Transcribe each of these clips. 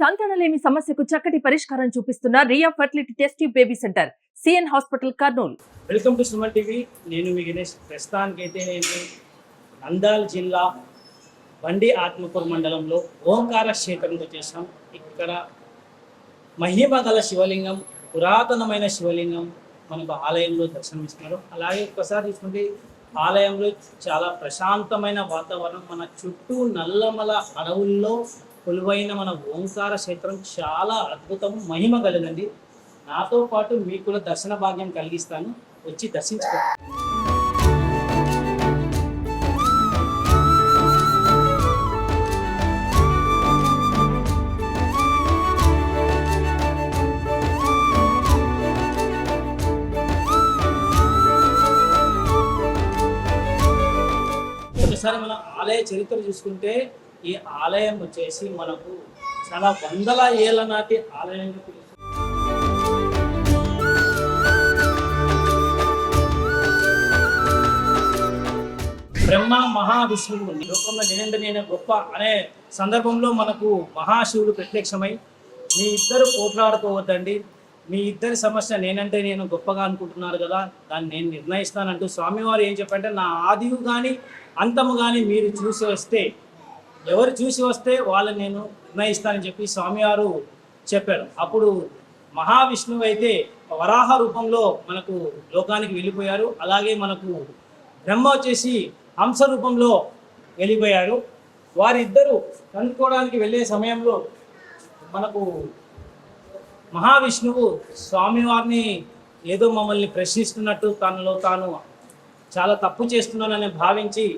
సంతానలేమి సమస్యకు చక్కటి పరిష్కారం చూపిస్తున్న Riya fertility test tube baby centre CN hospital Kurnool. Welcome to Suman TV. నేను మీ గణేష్. ప్రస్తుతానికైతే నేను నంద్యాల జిల్లా బండి ఆత్మకూరు మండలంలో ఓంకార క్షేత్రంలో చేసాం. ఇక్కడ మహిమ గల శివలింగం, పురాతనమైన శివలింగం మనకు ఆలయంలో దర్శనమిస్తున్నారు. అలాగే ఒకసారి చూసుకుంటే ఆలయంలో చాలా ప్రశాంతమైన వాతావరణం, మన చుట్టూ నల్లమల అడవుల్లో కొలువైన మన ఓంకార క్షేత్రం చాలా అద్భుతం, మహిమ కలిగింది. నాతో పాటు మీకు కూడా దర్శన భాగ్యం కలిగిస్తాను, వచ్చి దర్శించుకో. ఒకసారి మన ఆలయ చరిత్ర చూసుకుంటే ఈ ఆలయం వచ్చేసి మనకు చాలా వందల ఏళ్ల నాటి ఆలయంగా పిలుస్తుంది. బ్రహ్మ మహావిష్ణువు లోకంలో నేను గొప్ప అనే సందర్భంలో మనకు మహాశివుడు ప్రత్యక్షమై మీ ఇద్దరు పోట్లాడుకోవద్దండి, మీ ఇద్దరి సమస్య నేనంటే నేను గొప్పగా అనుకుంటున్నారు కదా, దాన్ని నేను నిర్ణయిస్తానంటూ స్వామివారు ఏం చెప్పంటే, నా ఆదివు కానీ అంతము కానీ మీరు చూసి వస్తే, ఎవరు చూసి వస్తే వాళ్ళని నేను నిర్ణయిస్తానని చెప్పి స్వామివారు చెప్పారు. అప్పుడు మహావిష్ణువు అయితే వరాహ రూపంలో మనకు లోకానికి వెళ్ళిపోయారు. అలాగే మనకు బ్రహ్మ వచ్చేసి హంస రూపంలో వెళ్ళిపోయారు. వారిద్దరూ కనుక్కోవడానికి వెళ్ళే సమయంలో మనకు మహావిష్ణువు స్వామివారిని ఏదో మమ్మల్ని ప్రశ్నిస్తున్నట్టు, తనలో తాను చాలా తప్పు చేస్తున్నానని భావించి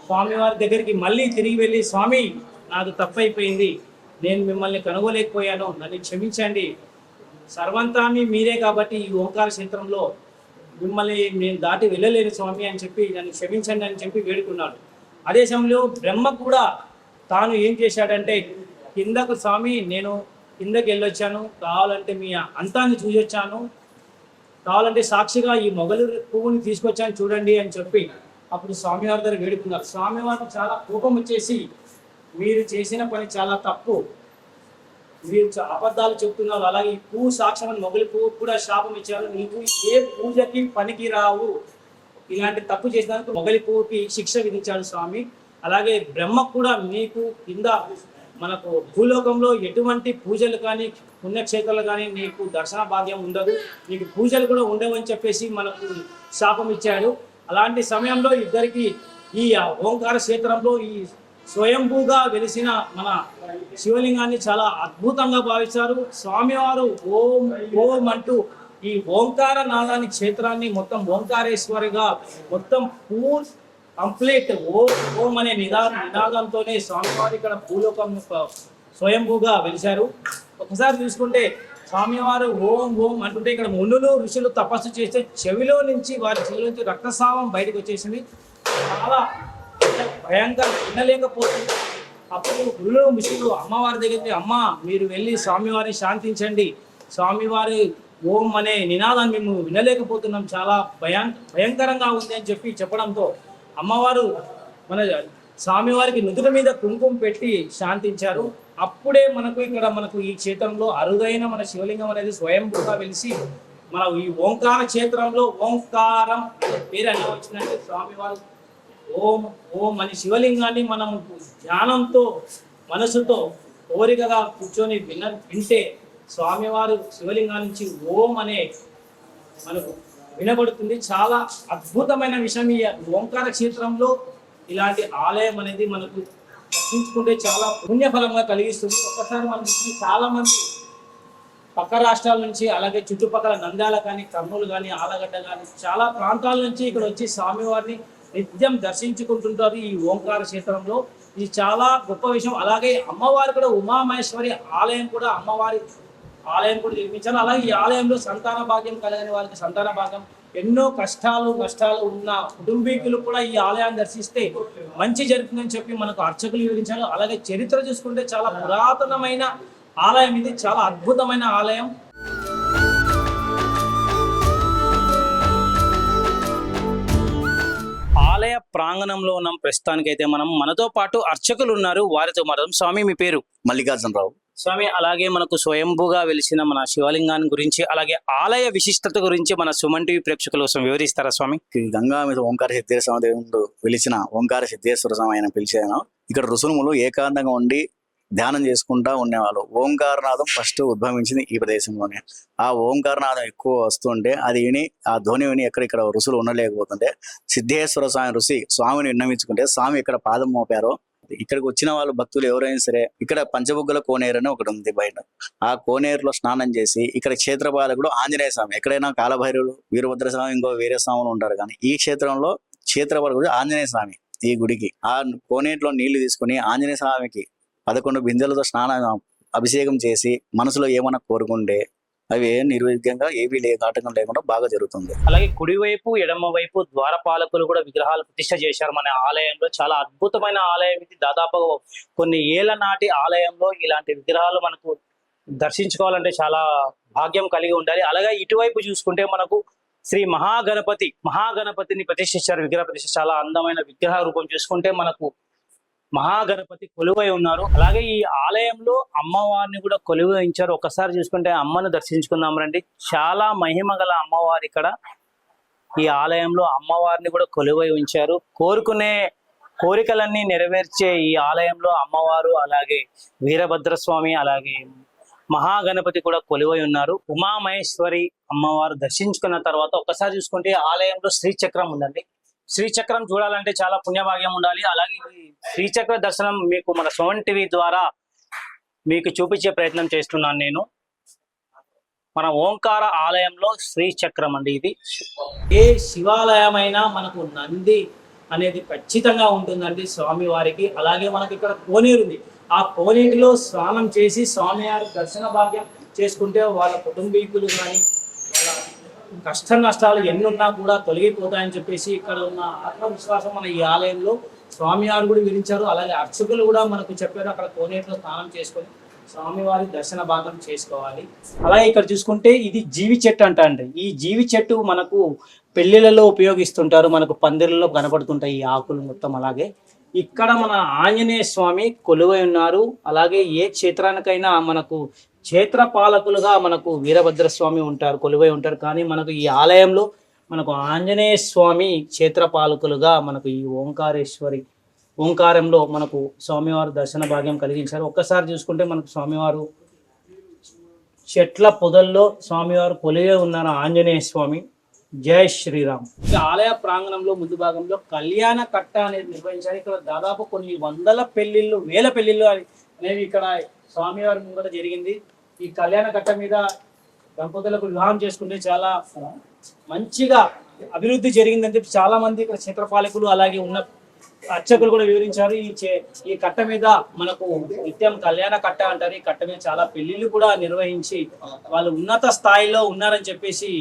స్వామివారి దగ్గరికి మళ్ళీ తిరిగి వెళ్ళి, స్వామి నాకు తప్పు అయిపోయింది, నేను మిమ్మల్ని కనుగోలేకపోయాను, నన్ను క్షమించండి, సర్వంతామి మీరే కాబట్టి ఈ ఓంకార క్షేత్రంలో మిమ్మల్ని నేను దాటి వెళ్ళలేను స్వామి అని చెప్పి నన్ను క్షమించండి అని చెప్పి వేడుకున్నాడు. అదే సమయంలో బ్రహ్మ కూడా తాను ఏం చేశాడంటే, కిందకు స్వామి నేను కిందకి వెళ్ళొచ్చాను, కావాలంటే మీ అంతాన్ని చూసొచ్చాను, కావాలంటే సాక్షిగా ఈ మొగలు పువ్వుని తీసుకొచ్చాను చూడండి అని చెప్పి అప్పుడు స్వామివారి దగ్గర వేడుకున్నారు. స్వామివారికి చాలా కోపం వచ్చేసి, మీరు చేసిన పని చాలా తప్పు, మీరు అబద్ధాలు చెప్తున్నారు, అలాగే ఈ పువ్వు సాక్ష్యం అని మొగలి పువ్వు కూడా శాపం ఇచ్చారు, నీకు ఏ పూజకి పనికి రావు, ఇలాంటి తప్పు చేసినందుకు మొగలి పువ్వుకి శిక్ష విధించాడు స్వామి. అలాగే బ్రహ్మ కూడా మీకు కింద మనకు భూలోకంలో ఎటువంటి పూజలు కానీ పుణ్యక్షేత్రాలు కానీ నీకు దర్శన భాగ్యం ఉండదు, నీకు పూజలు కూడా ఉండవని చెప్పేసి మనకు శాపం ఇచ్చాడు. అలాంటి సమయంలో ఇద్దరికి ఈ ఓంకార క్షేత్రంలో ఈ స్వయంభూగా వెలిసిన మన శివలింగాన్ని చాలా అద్భుతంగా భావిస్తారు. స్వామివారు ఓం ఓం అంటూ ఈ ఓంకార నాదాని క్షేత్రాన్ని మొత్తం ఓంకారేశ్వరిగా మొత్తం కంప్లీట్ ఓం ఓం అనే నినాదంతోనే స్వామివారు ఇక్కడ భూలోకం స్వయంభూగా వెలిశారు. ఒకసారి చూసుకుంటే స్వామివారు ఓం ఓం అంటుంటే ఇక్కడ మునులు ఋషులు తపస్సు చేస్తే చెవిలో నుంచి వారి చెవిలో నుంచి రక్తస్రావం బయటకు వచ్చేసింది. చాలా భయంకరంగా వినలేకపోతుంది. అప్పుడు మునులు ఋషులు అమ్మవారి దగ్గరికి, అమ్మ మీరు వెళ్ళి స్వామివారిని శాంతించండి, స్వామివారి ఓం అనే నినాదాన్ని మేము వినలేకపోతున్నాం, చాలా భయంకరంగా ఉంది అని చెప్పడంతో అమ్మవారు మన స్వామివారికి నుదుట మీద కుంకుమ పెట్టి శాంతించారు. అప్పుడే మనకు ఈ క్షేత్రంలో అరుదైన మన శివలింగం అనేది స్వయంభూగా వెలిసి మన ఈ ఓంకార క్షేత్రంలో ఓంకారం అనే పేరు ఎలా వచ్చిందంటే, స్వామివారు ఓం ఓం అని శివలింగాన్ని మనం ధ్యానంతో మనసుతో కోరికగా కూర్చొని వింటే స్వామివారు శివలింగా నుంచి ఓం అనే మనకు వినబడుతుంది. చాలా అద్భుతమైన విషయం ఈ ఓంకార క్షేత్రంలో. ఇలాంటి ఆలయం అనేది మనకు దర్శించుకుంటే చాలా పుణ్యఫలంగా కలిగిస్తుంది. ఒక్కసారి మనకి చాలా మంది పక్క రాష్ట్రాల నుంచి, అలాగే చుట్టుపక్కల నంద్యాల కానీ, కర్నూలు కానీ, ఆలగడ్డ కానీ చాలా ప్రాంతాల నుంచి ఇక్కడ వచ్చి స్వామివారిని నిత్యం దర్శించుకుంటుంటారు ఈ ఓంకార క్షేత్రంలో. ఇది చాలా గొప్ప విషయం. అలాగే అమ్మవారు కూడా ఉమామహేశ్వరి ఆలయం కూడా అమ్మవారి ఆలయం కూడా నిర్మించారు. అలాగే ఈ ఆలయంలో సంతాన భాగ్యం కలగని వారికి సంతాన భాగ్యం, ఎన్నో నష్టాలు ఉన్న కుటుంబీకులు కూడా ఈ ఆలయాన్ని దర్శిస్తే మంచి జరుగుతుందని చెప్పి మనకు అర్చకులు వివరించారు. అలాగే చరిత్ర చూసుకుంటే చాలా పురాతనమైన ఆలయం ఇది, చాలా అద్భుతమైన ఆలయం. ఆలయ ప్రాంగణంలో ఉన్నాం ప్రస్తుతానికైతే. మనతో పాటు అర్చకులు ఉన్నారు, వారితో మాట్లాడదాం. స్వామి మీ పేరు? మల్లికార్జునరావు. స్వామి, అలాగే మనకు స్వయంభూగా వెలిసిన మన శివలింగాన్ని గురించి, అలాగే ఆలయ విశిష్టత గురించి మన సుమన్ టీవీ ప్రేక్షకుల కోసం వివరిస్తారా స్వామి? ఈ గంగా మీద ఓంకార సిద్ధేశ్వర దేవుడు పిలిచిన ఓంకార సిద్ధేశ్వర స్వామి ఆయన పిలిచాను. ఇక్కడ ఋషుములు ఏకాంతంగా ఉండి ధ్యానం చేసుకుంటా ఉండేవాళ్ళు. ఓంకారనాదం ఫస్ట్ ఉద్భవించింది ఈ ప్రదేశంలోనే. ఆ ఓంకారనాదం ఎక్కువ వస్తుంటే అది విని, ఆ ధ్వని విని ఎక్కడిక్కడ ఋషులు ఉండలేకపోతుంటే సిద్ధేశ్వర స్వామి ఋషి స్వామిని విన్నవించుకుంటే స్వామి ఇక్కడ పాదం మోపారో, ఇక్కడికి వచ్చిన వాళ్ళు భక్తులు ఎవరైనా సరే ఇక్కడ పంచబుగ్గల కోనేరు అని ఒకటి ఉంది బయట. ఆ కోనేరులో స్నానం చేసి ఇక్కడ క్షేత్రపాలకుడు ఆంజనేయ స్వామి, ఎక్కడైనా కాలభైరవుడు, వీరభద్ర స్వామి, ఇంకో వేరే స్వాములు ఉంటారు, కానీ ఈ క్షేత్రంలో క్షేత్రపాలకుడు ఆంజనేయ స్వామి. ఈ గుడికి ఆ కోనేరులో నీళ్లు తీసుకుని ఆంజనేయ స్వామికి 11 బిందెలతో స్నానం అభిషేకం చేసి మనసులో ఏమన్నా కోరుకుంటే అవి నిర్విఘ్నంగా ఏవీ ఆటంకం లేకుండా బాగా జరుగుతుంది. అలాగే కుడివైపు ఎడమ వైపు ద్వారపాలకులు కూడా విగ్రహాలు ప్రతిష్ఠ చేశారు మన ఆలయంలో. చాలా అద్భుతమైన ఆలయం ఇది. దాదాపు కొన్ని ఏళ్ల నాటి ఆలయంలో ఇలాంటి విగ్రహాలు మనకు దర్శించుకోవాలంటే చాలా భాగ్యం కలిగి ఉండాలి. అలాగే ఇటువైపు చూసుకుంటే మనకు శ్రీ మహాగణపతిని ప్రతిష్ఠించారు. విగ్రహ ప్రతిష్ఠ చాలా అందమైన విగ్రహ రూపం చూసుకుంటే మనకు మహాగణపతి కొలువై ఉన్నారు. అలాగే ఈ ఆలయంలో అమ్మవారిని కూడా కొలువై ఉంచారు. ఒకసారి చూసుకుంటే అమ్మను దర్శించుకుందాం రండి. చాలా మహిమ గల అమ్మవారు ఇక్కడ ఈ ఆలయంలో అమ్మవారిని కూడా కొలువై ఉంచారు. కోరుకునే కోరికలన్నీ నెరవేర్చే ఈ ఆలయంలో అమ్మవారు, అలాగే వీరభద్రస్వామి, అలాగే మహాగణపతి కూడా కొలువై ఉన్నారు. ఉమామహేశ్వరి అమ్మవారు దర్శించుకున్న తర్వాత ఒకసారి చూసుకుంటే ఆలయంలో శ్రీచక్రం ఉందండి. శ్రీచక్రం చూడాలంటే చాలా పుణ్యభాగ్యం ఉండాలి. అలాగే ఈ శ్రీచక్ర దర్శనం మీకు మన సుమన్ టీవీ ద్వారా మీకు చూపించే ప్రయత్నం చేస్తున్నాను నేను. మన ఓంకార ఆలయంలో శ్రీచక్రం అండి ఇది. ఏ శివాలయమైనా మనకు నంది అనేది ఖచ్చితంగా ఉంటుందండి స్వామి వారికి. అలాగే మనకి ఇక్కడ కోనేరు ఉంది. ఆ కోనేటిలో స్నానం చేసి స్వామివారి దర్శన భాగ్యం చేసుకుంటే వాళ్ళ కుటుంబీకులు కానీ వాళ్ళ కష్ట నష్టాలు ఎన్నున్నా కూడా తొలగిపోతాయని చెప్పేసి ఇక్కడ ఉన్న ఆత్మవిశ్వాసం మన ఈ ఆలయంలో స్వామివారు కూడా వివరించారు. అలాగే అర్చకులు కూడా మనకు చెప్పారు, అక్కడ కోనేటిలో స్నానం చేసుకొని స్వామివారి దర్శన భాగం చేసుకోవాలి. అలాగే ఇక్కడ చూసుకుంటే ఇది జీవి చెట్టు అండి. ఈ జీవి చెట్టు మనకు పెళ్లిళ్ళలో ఉపయోగిస్తుంటారు, మనకు పందిర్లలో కనపడుతుంటాయి ఈ ఆకులు మొత్తం. అలాగే ఇక్కడ మన ఆంజనేయ స్వామి కొలువై ఉన్నారు. అలాగే ఏ క్షేత్రానికైనా మనకు క్షేత్రపాలకులుగా మనకు వీరభద్రస్వామి ఉంటారు, కొలువై ఉంటారు. కానీ మనకు ఈ ఆలయంలో మనకు ఆంజనేయ స్వామి క్షేత్రపాలకులుగా మనకు ఈ ఓంకారంలో మనకు స్వామివారు దర్శన భాగ్యం కలిగించారు. ఒక్కసారి చూసుకుంటే మనకు స్వామివారు చెట్ల పొదల్లో స్వామివారు కొలువై ఉన్నారు ఆంజనేయ స్వామి. జై శ్రీరామ్. ఈ ఆలయ ప్రాంగణంలో ముందు భాగంలో కళ్యాణ కట్ట అనేది నిర్వహించారు. ఇక్కడ దాదాపు కొన్ని వందల పెళ్లిళ్ళు, వేల పెళ్లిళ్ళు అనేవి ఇక్కడ స్వామివారి ముంగట జరిగింది. ఈ కళ్యాణ కట్ట మీద దంపతులకు వివాహం చేసుకుంటే చాలా మంచిగా అభివృద్ధి జరిగిందని చెప్పి చాలా మంది ఇక్కడ క్షేత్రపాలకులు అలాగే ఉన్న అర్చకులు కూడా వివరించారు. ఈ కట్ట మీద మనకు నిత్యం కళ్యాణ కట్ట అంటారు. ఈ కట్ట మీద చాలా పెళ్లిళ్ళు కూడా నిర్వహించి వాళ్ళు ఉన్నత స్థాయిలో ఉన్నారని చెప్పేసి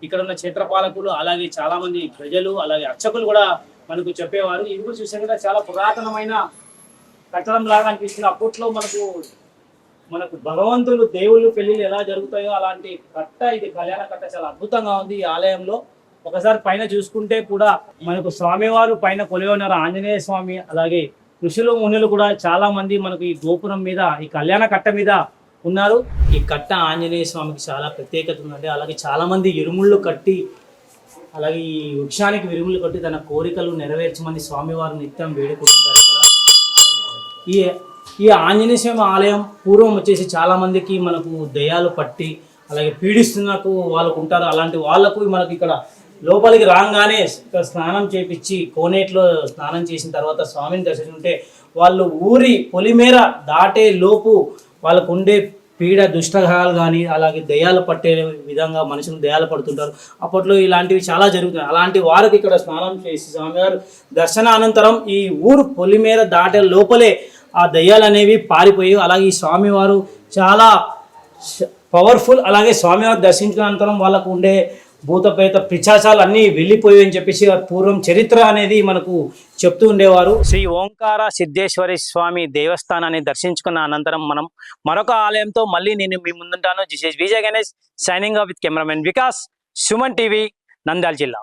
ఇక్కడ ఉన్న క్షేత్రపాలకులు అలాగే చాలా మంది ప్రజలు అలాగే అర్చకులు కూడా మనకు చెప్పేవారు. ఇది కూడా చూసే కదా చాలా పురాతనమైన కట్టడం లాగా అనిపిస్తుంది. అప్పట్లో మనకు భగవంతులు దేవుళ్ళు పెళ్లిళ్ళు ఎలా జరుగుతాయో అలాంటి కట్ట ఇది కళ్యాణ కట్ట చాలా అద్భుతంగా ఉంది ఈ ఆలయంలో. ఒకసారి పైన చూసుకుంటే కూడా మనకు స్వామివారు పైన కొలువై ఉన్నారు ఆంజనేయ స్వామి. అలాగే ఋషులు మునులు కూడా చాలా మంది మనకు ఈ గోపురం మీద ఈ కళ్యాణ కట్ట మీద ఉన్నారు. ఈ కట్ట ఆంజనేయ స్వామికి చాలా ప్రత్యేకత ఉందండి. అలాగే చాలా మంది ఇరుముళ్ళు కట్టి అలాగే ఈ వృక్షానికి ఇరుముళ్ళు కట్టి తన కోరికలు నెరవేర్చమని స్వామివారు నిత్యం వేడుకుంటుంటారు ఇక్కడ. ఈ ఆంజనేయ స్వామి ఆలయం పూర్వం వచ్చేసి చాలా మందికి మనకు దయ్యాలు పట్టి అలాగే పీడిస్తున్నకు వాళ్ళకు ఉంటారు. అలాంటి వాళ్ళకు మనకు ఇక్కడ లోపలికి రాగానే ఇక్కడ స్నానం చేపించి కోనేటిలో స్నానం చేసిన తర్వాత స్వామిని దర్శించుకుంటే వాళ్ళు ఊరి పొలిమేర దాటే లోపు వాళ్ళకు ఉండే పీడ దుష్టగ్రహాలు కానీ అలాగే దయ్యాలు పట్టే విధంగా మనుషులు దయ్యాలు పడుతుంటారు. అప్పట్లో ఇలాంటివి చాలా జరుగుతున్నాయి. అలాంటి వారికి ఇక్కడ స్నానం చేసి స్వామివారు దర్శన అనంతరం ఈ ఊరు పొలిమేర దాటే లోపలే ఆ దయ్యాలు అనేవి పారిపోయి అలాగే ఈ స్వామివారు చాలా పవర్ఫుల్. అలాగే స్వామివారు దర్శించిన అనంతరం వాళ్ళకు ఉండే భూతపేత పిశాచాలు అన్నీ వెళ్ళిపోయి అని చెప్పేసి పూర్వం చరిత్ర అనేది మనకు చెప్తూ ఉండేవారు. శ్రీ ఓంకార సిద్ధేశ్వరి స్వామి దేవస్థానాన్ని దర్శించుకున్న అనంతరం మనం మరొక ఆలయంతో మళ్ళీ నేను మీ ముందుంటాను. This is Vijay Ganesh signing off with cameraman Vikas, Suman TV, Nandyal జిల్లా.